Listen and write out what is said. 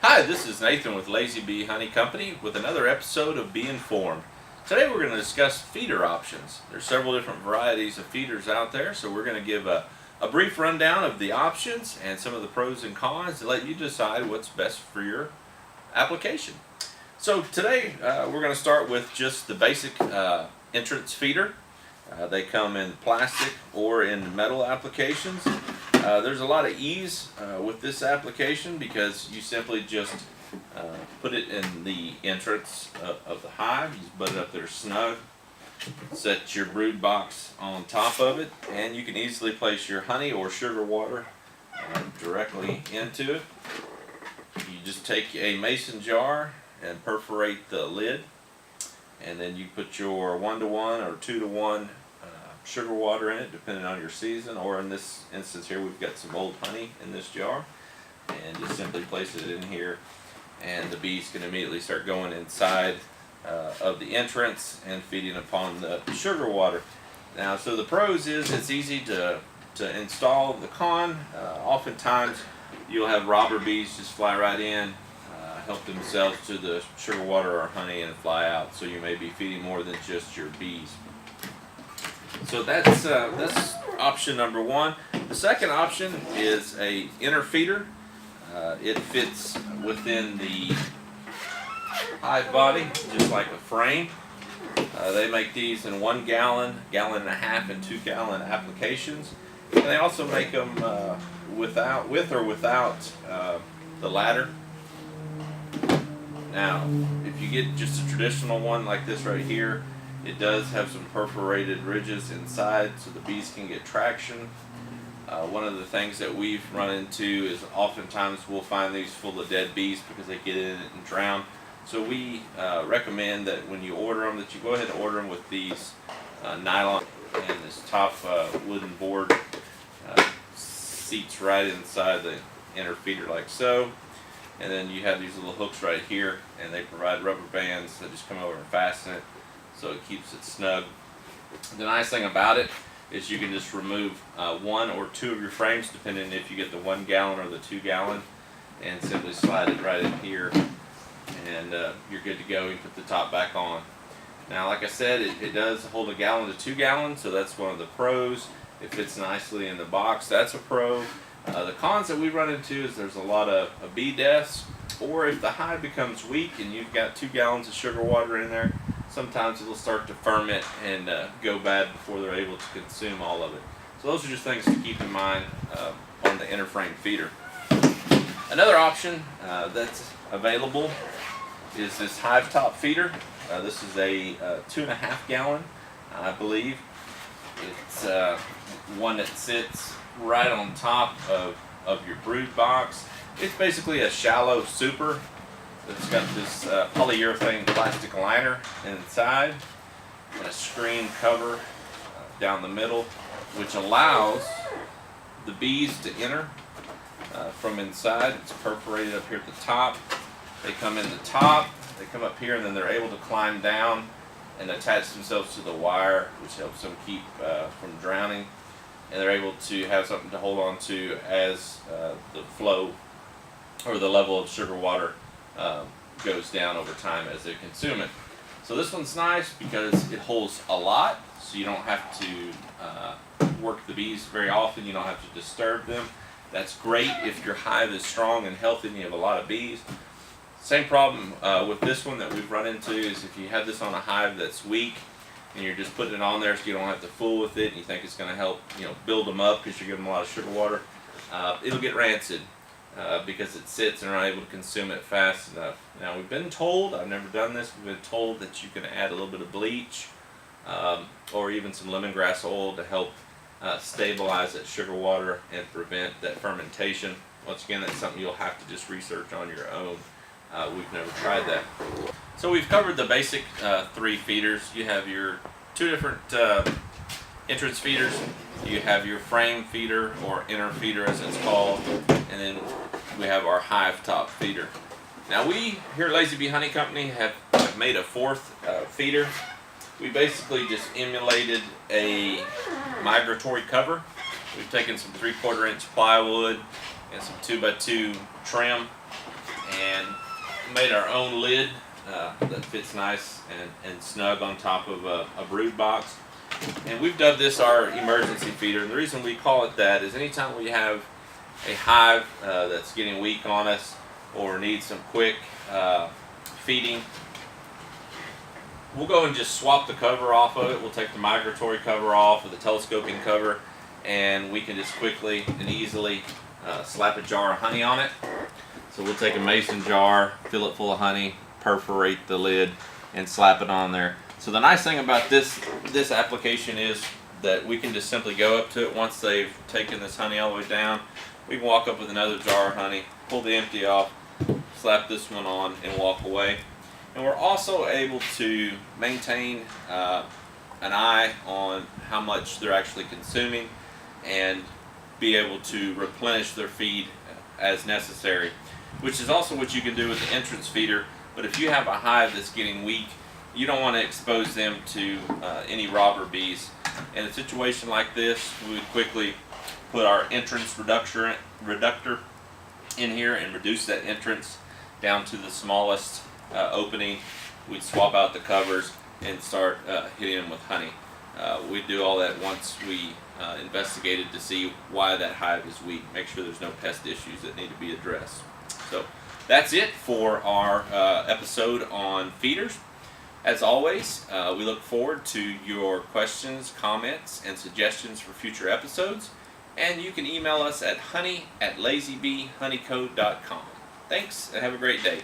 Hi, this is Nathan with Lazy Bee Honey Company with another episode of Be Informed. Today we're going to discuss feeder options. There's several different varieties of feeders out there, so we're going to give a brief rundown of the options and some of the pros and cons to let you decide what's best for your application. So today we're going to start with just the basic entrance feeder. They come in plastic or in metal applications. There's a lot of ease with this application because you simply just put it in the entrance of the hive. You put it up there snug, set your brood box on top of it, and you can easily place your honey or sugar water directly into it. You just take a mason jar and perforate the lid, and then you put your 1-to-1 or 2-to-1 sugar water in it, depending on your season, or in this instance here we've got some old honey in this jar, and just simply place it in here, and the bees can immediately start going inside of the entrance and feeding upon the sugar water. Now, so the pros is it's easy to install. The con, oftentimes you'll have robber bees just fly right in, help themselves to the sugar water or honey and fly out, so you may be feeding more than just your bees. So that's option number one. The second option is a inner feeder. It fits within the hive body just like a frame. They make these in 1 gallon, gallon and a half, and 2-gallon applications. And they also make them with or without the ladder. Now, if you get just a traditional one like this right here, it does have some perforated ridges inside so the bees can get traction. One of the things that we've run into is oftentimes we'll find these full of dead bees because they get in it and drown. So we recommend that when you order them, that you go ahead and order them with these nylon and this top wooden board seats right inside the inner feeder like so. And then you have these little hooks right here, and they provide rubber bands that just come over and fasten it, so it keeps it snug. The nice thing about it is you can just remove 1 or 2 of your frames, depending if you get the 1 gallon or the 2 gallon, and simply slide it right in here, and you're good to go. You put the top back on. Now, like I said, it does hold a gallon to 2 gallons, so that's one of the pros. It fits nicely in the box. That's a pro. The cons that we run into is there's a lot of bee deaths, or if the hive becomes weak and you've got 2 gallons of sugar water in there, sometimes it'll start to ferment and go bad before they're able to consume all of it. So those are just things to keep in mind on the inner frame feeder. Another option that's available is this hive top feeder. This is a 2.5 gallon, I believe. It's one that sits right on top of your brood box. It's basically a shallow super. It's got this polyurethane plastic liner inside and a screen cover down the middle, which allows the bees to enter from inside. It's perforated up here at the top. They come in the top, they come up here, and then they're able to climb down and attach themselves to the wire, which helps them keep from drowning. And they're able to have something to hold on to as the flow or the level of sugar water goes down over time as they consume it. So this one's nice because it holds a lot, so you don't have to work the bees very often. You don't have to disturb them. That's great if your hive is strong and healthy and you have a lot of bees. Same problem with this one that we've run into is if you have this on a hive that's weak and you're just putting it on there so you don't have to fool with it and you think it's going to help build them up because you're giving them a lot of sugar water, it'll get rancid because it sits and they're not able to consume it fast enough. Now, we've been told, I've never done this, we've been told that you can add a little bit of bleach or even some lemongrass oil to help stabilize that sugar water and prevent that fermentation. Once again, that's something you'll have to just research on your own. We've never tried that. So we've covered the basic 3 feeders. You have your 2 different entrance feeders. You have your frame feeder, or inner feeder as it's called, and then we have our hive top feeder. Now, we here at Lazy Bee Honey Company have made a 4th feeder. We basically just emulated a migratory cover. We've taken some 3/4 inch plywood and some 2x2 trim and made our own lid that fits nice and snug on top of a brood box. And we've dubbed this our emergency feeder. And the reason we call it that is anytime we have a hive that's getting weak on us or needs some quick feeding, we'll go and just swap the cover off of it. We'll take the migratory cover off or the telescoping cover, and we can just quickly and easily slap a jar of honey on it. So we'll take a mason jar, fill it full of honey, perforate the lid, and slap it on there. So the nice thing about this application is that we can just simply go up to it once they've taken this honey all the way down. We can walk up with another jar of honey, pull the empty off, slap this one on, and walk away. And we're also able to maintain an eye on how much they're actually consuming and be able to replenish their feed as necessary, which is also what you can do with the entrance feeder. But if you have a hive that's getting weak, you don't want to expose them to any robber bees. In a situation like this, we would quickly put our entrance reductor in here and reduce that entrance down to the smallest opening. We'd swap out the covers and start hitting them with honey. We'd do all that once we investigated to see why that hive is weak, make sure there's no pest issues that need to be addressed. So that's it for our episode on feeders. As always, we look forward to your questions, comments, and suggestions for future episodes. And you can email us at honey@lazybeehoneyco.com. Thanks, and have a great day.